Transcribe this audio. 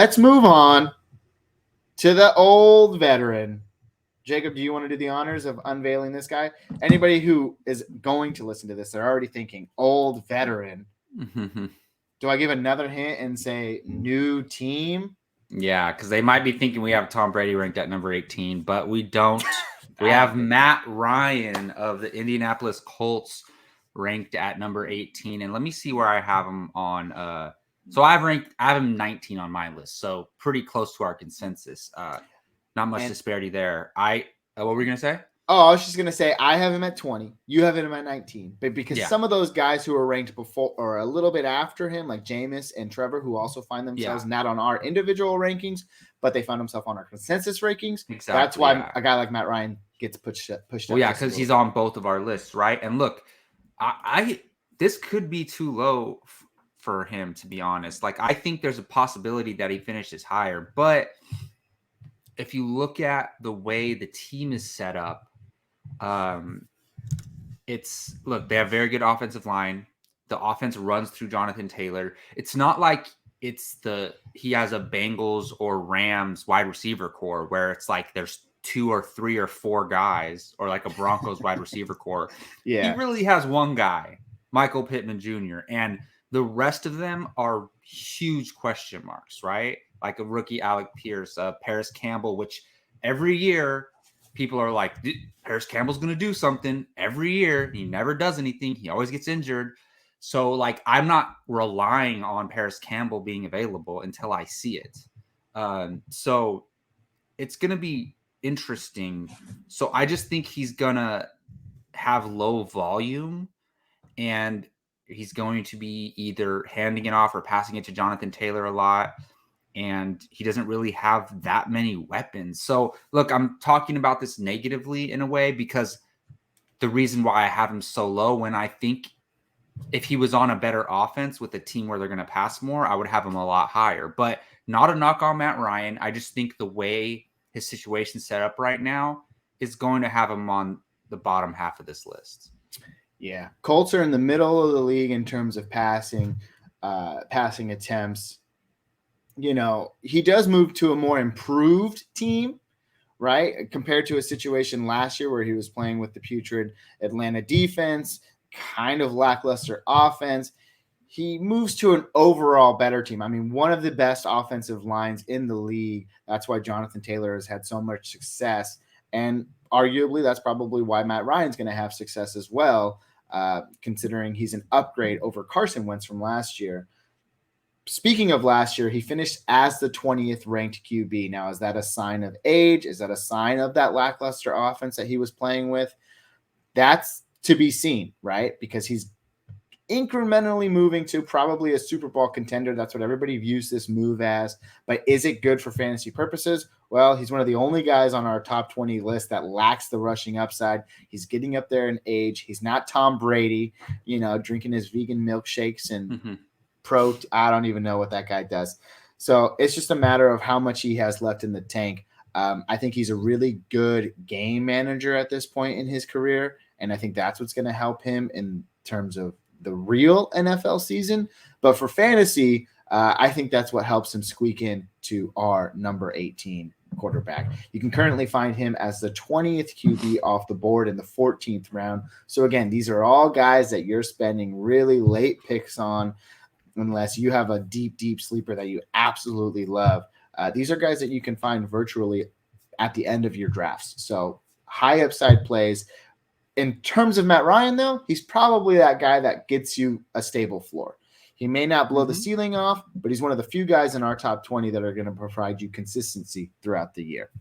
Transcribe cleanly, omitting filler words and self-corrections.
Let's move on to the old veteran. Jacob, do you want to do the honors of unveiling this guy? Anybody who is going to listen to this, they're already thinking, old veteran. Do I give another hint and say new team? Yeah, because they might be thinking we have Tom Brady ranked at number 18, but we don't. We have Matt Ryan of the Indianapolis Colts ranked at number 18. And let me see where I have him on. So I have him 19 on my list. So pretty close to our consensus. Not much disparity there. What were we going to say? Oh, I was just gonna say I have him at 20. You have him at 19. But because some of those guys who are ranked before or a little bit after him, like Jameis and Trevor, who also find themselves not on our individual rankings, but they found themselves on our consensus rankings. Exactly. That's why a guy like Matt Ryan gets pushed up. Well, yeah, because he's on both of our lists, right? And look, I this could be too low for him, to be honest. Like, I think there's a possibility that he finishes higher, but if you look at the way the team is set up, they have very good offensive line. The offense runs through Jonathan Taylor. It's not like he has a Bengals or Rams wide receiver core where it's like there's 2 or 3 or 4 guys, or like a Broncos wide receiver core. Yeah. He really has one guy, Michael Pittman Jr., and the rest of them are huge question marks, right? Like a rookie Alec Pierce, Paris Campbell, which every year people are like, Paris Campbell's going to do something every year. He never does anything. He always gets injured. So, like, I'm not relying on Paris Campbell being available until I see it. So it's going to be interesting. So I just think he's going to have low volume, and he's going to be either handing it off or passing it to Jonathan Taylor a lot. And he doesn't really have that many weapons. So, look, I'm talking about this negatively in a way because the reason why I have him so low, when I think if he was on a better offense with a team where they're going to pass more, I would have him a lot higher. But not a knock on Matt Ryan. I just think the way his situation's set up right now is going to have him on the bottom half of this list. Yeah. Colts are in the middle of the league in terms of passing attempts. You know, he does move to a more improved team, right? Compared to a situation last year where he was playing with the putrid Atlanta defense, kind of lackluster offense. He moves to an overall better team. I mean, one of the best offensive lines in the league. That's why Jonathan Taylor has had so much success. And arguably, that's probably why Matt Ryan's going to have success as well, considering he's an upgrade over Carson Wentz from last year. Speaking of last year, he finished as the 20th ranked QB. Now, is that a sign of age? Is that a sign of that lackluster offense that he was playing with? That's to be seen, right? Because he's incrementally moving to probably a Super Bowl contender. That's what everybody views this move as. But is it good for fantasy purposes? Well, he's one of the only guys on our top 20 list that lacks the rushing upside. He's getting up there in age. He's not Tom Brady, drinking his vegan milkshakes and I don't even know what that guy does. So it's just a matter of how much he has left in the tank. I think he's a really good game manager at this point in his career, and I think that's what's going to help him in terms of the real NFL season. But for fantasy, I think that's what helps him squeak in to our number 18 quarterback. You can currently find him as the 20th QB off the board in the 14th round. So again, these are all guys that you're spending really late picks on, unless you have a deep, deep sleeper that you absolutely love. These are guys that you can find virtually at the end of your drafts. So high upside plays. In terms of Matt Ryan, though, he's probably that guy that gets you a stable floor. He may not blow the ceiling off, but he's one of the few guys in our top 20 that are going to provide you consistency throughout the year.